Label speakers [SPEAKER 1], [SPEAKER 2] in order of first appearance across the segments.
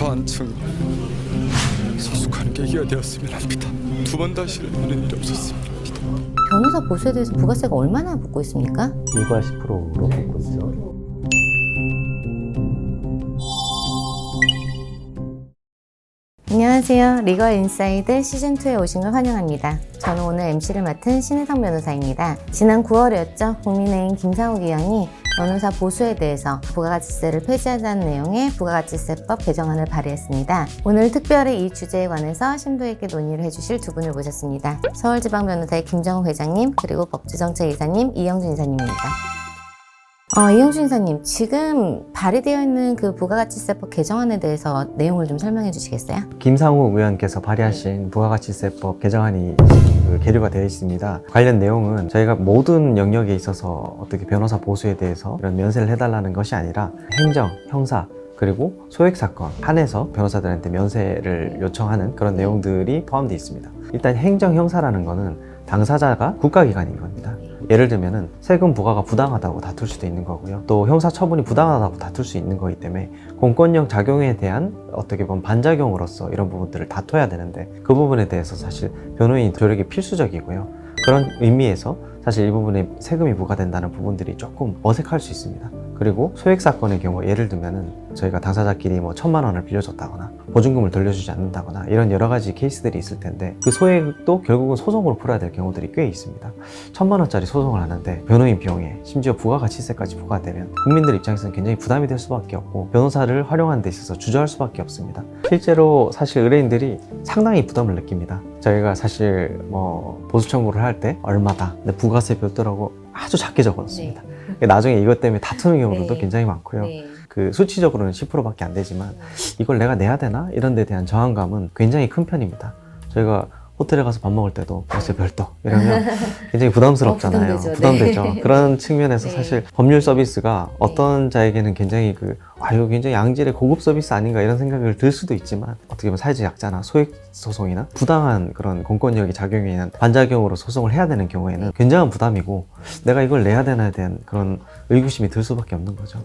[SPEAKER 1] 한층 성숙한 계기가 되었으면 합니다. 두 번 다시는 이런 일이 없었으면 합니다.
[SPEAKER 2] 변호사 보수에 대해서 부가세가 얼마나 붙고 있습니까?
[SPEAKER 3] 일괄 10%로 붙고 있죠.
[SPEAKER 2] 안녕하세요. 리걸 인사이드 시즌2에 오신 걸 환영합니다. 저는 오늘 MC를 맡은 신혜성 변호사입니다. 지난 9월이었죠. 국민의힘 김상욱 의원이 변호사 보수에 대해서 부가가치세를 폐지하자는 내용의 부가가치세법 개정안을 발의했습니다. 오늘 특별히 이 주제에 관해서 심도 있게 논의를 해주실 두 분을 모셨습니다. 서울지방변호사의 김정우 회장님, 그리고 법제정책이사님 이영준 이사님입니다. 이영준 이사님, 지금 발의되어 있는 그 부가가치세법 개정안에 대해서 내용을 좀 설명해 주시겠어요?
[SPEAKER 3] 김상욱 의원께서 발의하신 부가가치세법 개정안이 계류가 되어 있습니다. 관련 내용은 저희가 모든 영역에 있어서 어떻게 변호사 보수에 대해서 이런 면세를 해달라는 것이 아니라 행정, 형사, 그리고 소액사건 한해서 변호사들한테 면세를 요청하는 그런 내용들이 포함되어 있습니다. 일단 행정, 형사라는 거는 당사자가 국가기관인 겁니다. 예를 들면은 세금 부과가 부당하다고 다툴 수도 있는 거고요. 또 형사 처분이 부당하다고 다툴 수 있는 거기 때문에 공권력 작용에 대한 어떻게 보면 반작용으로서 이런 부분들을 다퉈야 되는데 그 부분에 대해서 사실 변호인 조력이 필수적이고요. 그런 의미에서 사실 이 부분에 세금이 부과된다는 부분들이 조금 어색할 수 있습니다. 그리고 소액사건의 경우 예를 들면은 저희가 당사자끼리 뭐 1,000만 원을 빌려줬다거나 보증금을 돌려주지 않는다거나 이런 여러 가지 케이스들이 있을 텐데 그 소액도 결국은 소송으로 풀어야 될 경우들이 꽤 있습니다. 1,000만 원짜리 소송을 하는데 변호인 비용에 심지어 부가가치세까지 부과되면 국민들 입장에서는 굉장히 부담이 될 수밖에 없고 변호사를 활용하는 데 있어서 주저할 수밖에 없습니다. 실제로 사실 의뢰인들이 상당히 부담을 느낍니다. 저희가 사실 뭐 보수 청구를 할 때 얼마다 근데 부가세 별도라고 아주 작게 적어놨습니다.
[SPEAKER 2] 네.
[SPEAKER 3] 나중에 이것 때문에 다투는 경우도
[SPEAKER 2] 네.
[SPEAKER 3] 굉장히 많고요.
[SPEAKER 2] 네.
[SPEAKER 3] 그 수치적으로는 10%밖에 안 되지만 이걸 내가 내야 되나? 이런 데 대한 저항감은 굉장히 큰 편입니다. 저희가 호텔에 가서 밥 먹을 때도 벌써 별도 이러면 굉장히 부담스럽잖아요. 부담되죠.
[SPEAKER 2] 네.
[SPEAKER 3] 그런 측면에서
[SPEAKER 2] 네.
[SPEAKER 3] 사실 법률 서비스가 어떤 자에게는 굉장히 이거 굉장히 양질의 고급 서비스 아닌가 이런 생각을 들 수도 있지만 어떻게 보면 사회적 약자나 소액 소송이나 부당한 그런 공권력이 작용해 있는 반작용으로 소송을 해야 되는 경우에는 굉장한 부담이고 내가 이걸 내야 되나에 대한 그런 의구심이 들 수밖에 없는 거죠.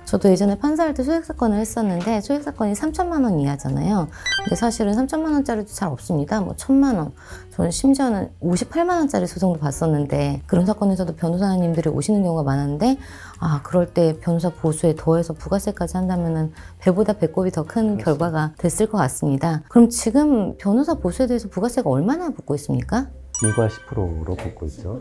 [SPEAKER 2] 저도 예전에 판사할 때 소액사건을 했었는데 소액사건이 3,000만 원 이하잖아요. 근데 사실은 3,000만 원짜리도 잘 없습니다. 뭐 1,000만 원. 저는 심지어는 58만 원짜리 소송도 봤었는데 그런 사건에서도 변호사님들이 오시는 경우가 많았는데 그럴 때 변호사 보수에 더해서 부가세까지 한다면은 배보다 배꼽이 더 큰 결과가 됐을 것 같습니다. 그럼 지금 변호사 보수에 대해서 부가세가 얼마나 붙고 있습니까?
[SPEAKER 3] 일괄 10%로 붙고 있죠.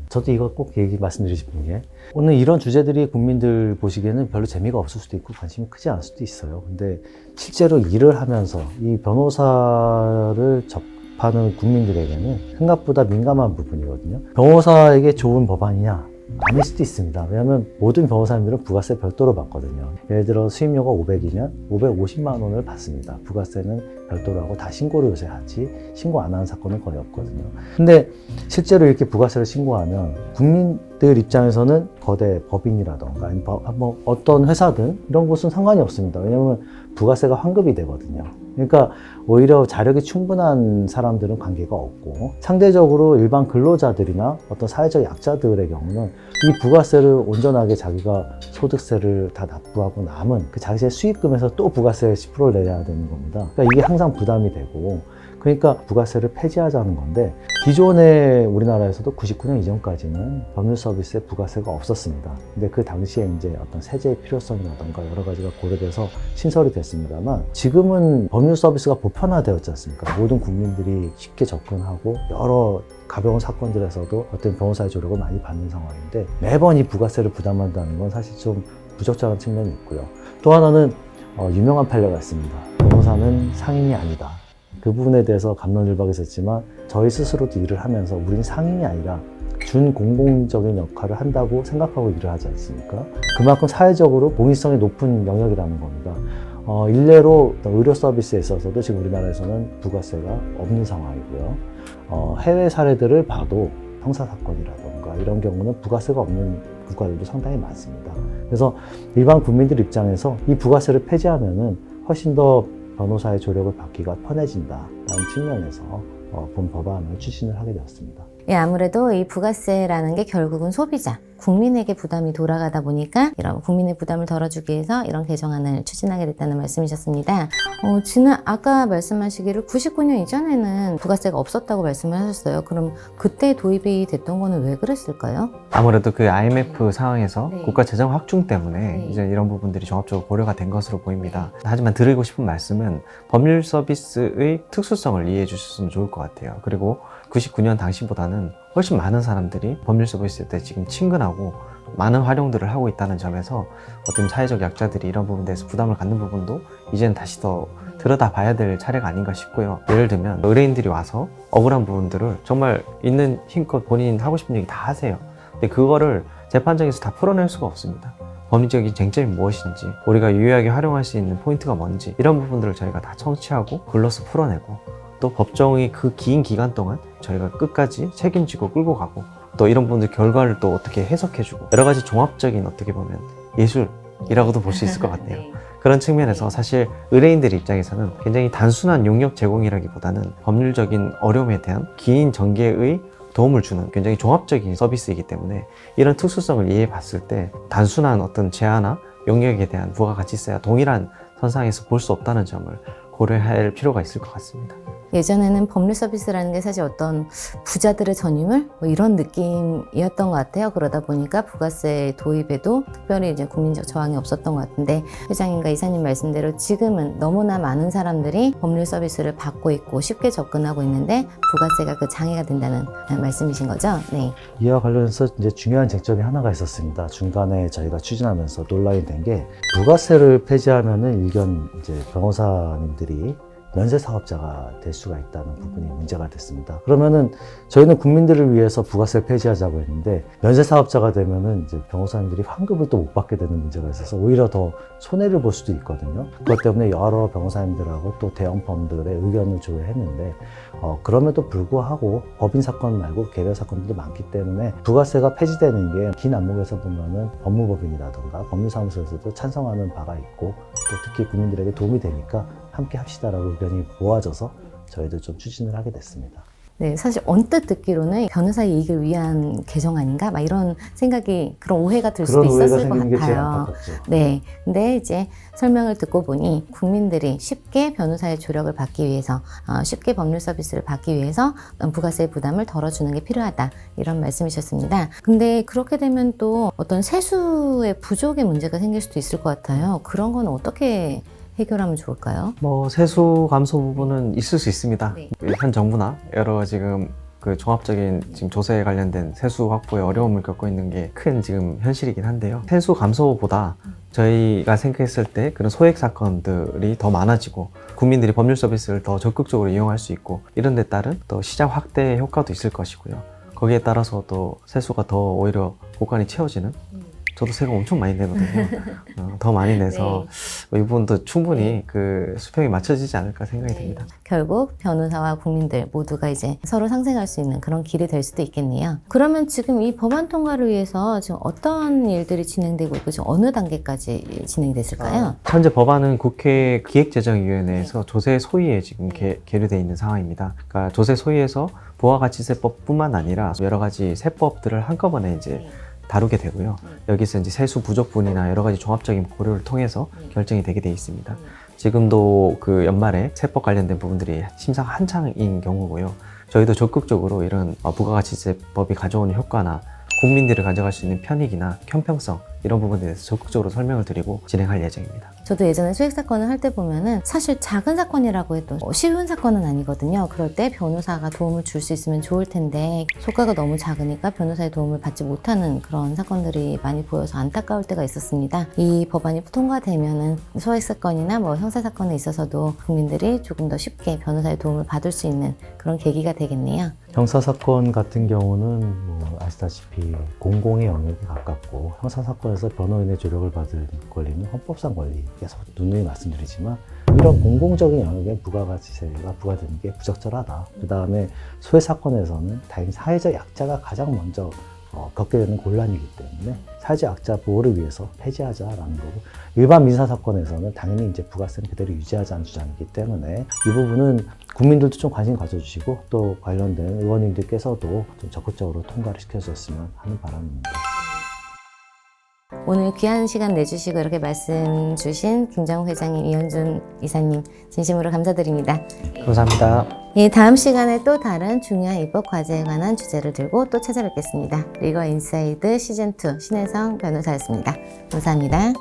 [SPEAKER 3] 저도 이거 꼭 말씀드리고 싶은 게 오늘 이런 주제들이 국민들 보시기에는 별로 재미가 없을 수도 있고 관심이 크지 않을 수도 있어요. 근데 실제로 일을 하면서 이 변호사를 접하는 국민들에게는 생각보다 민감한 부분이거든요. 변호사에게 좋은 법안이냐? 아닐 수도 있습니다. 왜냐하면 모든 변호사님들은 부가세 별도로 받거든요. 예를 들어 수임료가 500이면 550만 원을 받습니다. 부가세는 별도로 하고 다 신고를 요새 하지 신고 안 하는 사건은 거의 없거든요. 근데 실제로 이렇게 부가세를 신고하면 국민들 입장에서는 거대 법인이라던가 뭐 어떤 회사든 이런 곳은 상관이 없습니다. 왜냐하면 부가세가 환급이 되거든요. 그러니까 오히려 자력이 충분한 사람들은 관계가 없고 상대적으로 일반 근로자들이나 어떤 사회적 약자들의 경우는 이 부가세를 온전하게 자기가 소득세를 다 납부하고 남은 그 자기의 수익금에서 또 부가세 10%를 내야 되는 겁니다. 그러니까 이게 항상 부담이 되고 그러니까 부가세를 폐지하자는 건데 기존에 우리나라에서도 99년 이전까지는 법률 서비스에 부가세가 없었습니다. 근데 그 당시에 이제 어떤 세제의 필요성이라던가 여러 가지가 고려돼서 신설이 됐습니다만 지금은 법률 서비스가 보편화되었지 않습니까? 모든 국민들이 쉽게 접근하고 여러 가벼운 사건들에서도 어떤 변호사의 조력을 많이 받는 상황인데 매번 이 부가세를 부담한다는 건 사실 좀 부적절한 측면이 있고요. 또 하나는 유명한 판례가 있습니다. 변호사는 상인이 아니다. 그 부분에 대해서 갑론을박이 있었지만 저희 스스로도 일을 하면서 우린 상인이 아니라 준공공적인 역할을 한다고 생각하고 일을 하지 않습니까? 그만큼 사회적으로 공익성이 높은 영역이라는 겁니다. 일례로 의료 서비스에 있어서도 지금 우리나라에서는 부가세가 없는 상황이고요. 해외 사례들을 봐도 형사사건이라던가 이런 경우는 부가세가 없는 국가들도 상당히 많습니다. 그래서 일반 국민들 입장에서 이 부가세를 폐지하면은 훨씬 더 변호사의 조력을 받기가 편해진다라는 측면에서 본 법안을 추진을 하게 되었습니다.
[SPEAKER 2] 아무래도 이 부가세라는 게 결국은 소비자, 국민에게 부담이 돌아가다 보니까 이런 국민의 부담을 덜어주기 위해서 이런 개정안을 추진하게 됐다는 말씀이셨습니다. 지난 아까 말씀하시기를 99년 이전에는 부가세가 없었다고 말씀을 하셨어요. 그럼 그때 도입이 됐던 거는 왜 그랬을까요?
[SPEAKER 4] 아무래도 그 IMF 상황에서
[SPEAKER 2] 네.
[SPEAKER 4] 국가 재정 확충 때문에
[SPEAKER 2] 네.
[SPEAKER 4] 이제 이런 부분들이 종합적으로 고려가 된 것으로 보입니다. 하지만 드리고 싶은 말씀은 법률 서비스의 특수성을 이해해 주셨으면 좋을 것 같아요. 그리고 99년 당시보다는 훨씬 많은 사람들이 법률 서비스 때 지금 친근하고 많은 활용들을 하고 있다는 점에서 어떤 사회적 약자들이 이런 부분에 대해서 부담을 갖는 부분도 이제는 다시 더 들여다봐야 될 차례가 아닌가 싶고요. 예를 들면 의뢰인들이 와서 억울한 부분들을 정말 있는 힘껏 본인 하고 싶은 얘기 다 하세요. 근데 그거를 재판정에서 다 풀어낼 수가 없습니다. 법리적인 쟁점이 무엇인지, 우리가 유효하게 활용할 수 있는 포인트가 뭔지, 이런 부분들을 저희가 다 청취하고 글로서 풀어내고, 또 법정이 그 긴 기간 동안 저희가 끝까지 책임지고 끌고 가고, 또 이런 부분들 결과를 또 어떻게 해석해주고, 여러 가지 종합적인 어떻게 보면 예술이라고도 볼 수 있을 것 같네요. 그런 측면에서 사실 의뢰인들 입장에서는 굉장히 단순한 용역 제공이라기보다는 법률적인 어려움에 대한 긴 전개의 도움을 주는 굉장히 종합적인 서비스이기 때문에 이런 특수성을 이해해 봤을 때 단순한 어떤 제한이나 용역에 대한 부가가치세와 동일한 선상에서 볼 수 없다는 점을 고려할 필요가 있을 것 같습니다.
[SPEAKER 2] 예전에는 법률 서비스라는 게 사실 어떤 부자들의 전유물 뭐 이런 느낌이었던 것 같아요. 그러다 보니까 부가세 도입에도 특별히 이제 국민적 저항이 없었던 것 같은데, 회장님과 이사님 말씀대로 지금은 너무나 많은 사람들이 법률 서비스를 받고 있고 쉽게 접근하고 있는데 부가세가 그 장애가 된다는 말씀이신 거죠? 네.
[SPEAKER 3] 이와 관련해서 이제 중요한 쟁점이 하나가 있었습니다. 중간에 저희가 추진하면서 논란이 된 게 부가세를 폐지하면은 일견 이제 변호사님들이 면세 사업자가 될 수가 있다는 부분이 문제가 됐습니다. 그러면은 저희는 국민들을 위해서 부가세를 폐지하자고 했는데 면세 사업자가 되면은 이제 변호사님들이 환급을 또 못 받게 되는 문제가 있어서 오히려 더 손해를 볼 수도 있거든요. 그것 때문에 여러 변호사님들하고 또 대형 펌들의 의견을 조회했는데 그럼에도 불구하고 법인 사건 말고 개별 사건들도 많기 때문에 부가세가 폐지되는 게 긴 안목에서 보면은 법무법인이라든가 법률사무소에서도 찬성하는 바가 있고 또 특히 국민들에게 도움이 되니까 함께 합시다라고 의견이 모아져서 저희도 좀 추진을 하게 됐습니다.
[SPEAKER 2] 네, 사실 언뜻 듣기로는 변호사 이익을 위한 개정안인가? 막 이런 생각이, 그런 오해가 들 수도 있었을 것 같아요. 네. 근데 이제 설명을 듣고 보니 국민들이 쉽게 변호사의 조력을 받기 위해서, 쉽게 법률 서비스를 받기 위해서 부가세 부담을 덜어주는 게 필요하다. 이런 말씀이셨습니다. 근데 그렇게 되면 또 어떤 세수의 부족의 문제가 생길 수도 있을 것 같아요. 그런 건 어떻게 해결하면 좋을까요?
[SPEAKER 4] 세수 감소 부분은 있을 수 있습니다.
[SPEAKER 2] 네.
[SPEAKER 4] 현 정부나 여러 지금 그 종합적인 지금 조세에 관련된 세수 확보에 어려움을 겪고 있는 게 큰 지금 현실이긴 한데요. 세수 감소보다 저희가 생각했을 때 그런 소액 사건들이 더 많아지고 국민들이 법률 서비스를 더 적극적으로 이용할 수 있고 이런 데 따른 또 시장 확대 효과도 있을 것이고요. 거기에 따라서 또 세수가 더 오히려 곳간이 채워지는, 저도 세금 엄청 많이 내거든요. 더 많이 내서 이 부분도 충분히 그 수평이 맞춰지지 않을까 생각이 듭니다.
[SPEAKER 2] 결국 변호사와 국민들 모두가 이제 서로 상생할 수 있는 그런 길이 될 수도 있겠네요. 그러면 지금 이 법안 통과를 위해서 지금 어떤 일들이 진행되고 있고 지금 어느 단계까지 진행됐을까요?
[SPEAKER 4] 현재 법안은 국회 기획재정위원회에서 조세 소위에 지금 계류되어 있는 상황입니다. 그러니까 조세 소위에서 부가가치세법뿐만 아니라 여러 가지 세법들을 한꺼번에 이제 다루게 되고요. 여기서 이제 세수 부족분이나 여러 가지 종합적인 고려를 통해서 결정이 되게 돼 있습니다. 지금도 그 연말에 세법 관련된 부분들이 심사 한창인 경우고요. 저희도 적극적으로 이런 부가가치세법이 가져오는 효과나 국민들이 가져갈 수 있는 편익이나 형평성 이런 부분에 대해서 적극적으로 설명을 드리고 진행할 예정입니다.
[SPEAKER 2] 저도 예전에 수익 사건을 할 때 보면은 사실 작은 사건이라고 해도 쉬운 사건은 아니거든요. 그럴 때 변호사가 도움을 줄 수 있으면 좋을 텐데 소가가 너무 작으니까 변호사의 도움을 받지 못하는 그런 사건들이 많이 보여서 안타까울 때가 있었습니다. 이 법안이 통과되면은 소액 사건이나 뭐 형사 사건에 있어서도 국민들이 조금 더 쉽게 변호사의 도움을 받을 수 있는 그런 계기가 되겠네요.
[SPEAKER 3] 형사사건 같은 경우는 뭐 아시다시피 공공의 영역에 가깝고 형사사건에서 변호인의 조력을 받을 권리는 헌법상 권리, 계속 누누이 말씀드리지만 이런 공공적인 영역에 부가가치세가 부과되는 게 부적절하다. 그 다음에 소외사건에서는 다행히 사회적 약자가 가장 먼저 겪게 되는 곤란이기 때문에 사회적 약자 보호를 위해서 폐지하자라는 거고, 일반 민사사건에서는 당연히 이제 부가세는 그대로 유지하자는 주장이기 때문에 이 부분은 국민들도 좀 관심 가져주시고 또 관련된 의원님들께서도 좀 적극적으로 통과를 시켜주셨으면 하는 바람입니다.
[SPEAKER 2] 오늘 귀한 시간 내주시고 이렇게 말씀 주신 김정우 회장님, 이현준 이사님 진심으로 감사드립니다.
[SPEAKER 4] 감사합니다.
[SPEAKER 2] 예, 다음 시간에 또 다른 중요한 입법 과제에 관한 주제를 들고 또 찾아뵙겠습니다. 리거 인사이드 시즌2 신혜성 변호사였습니다. 감사합니다.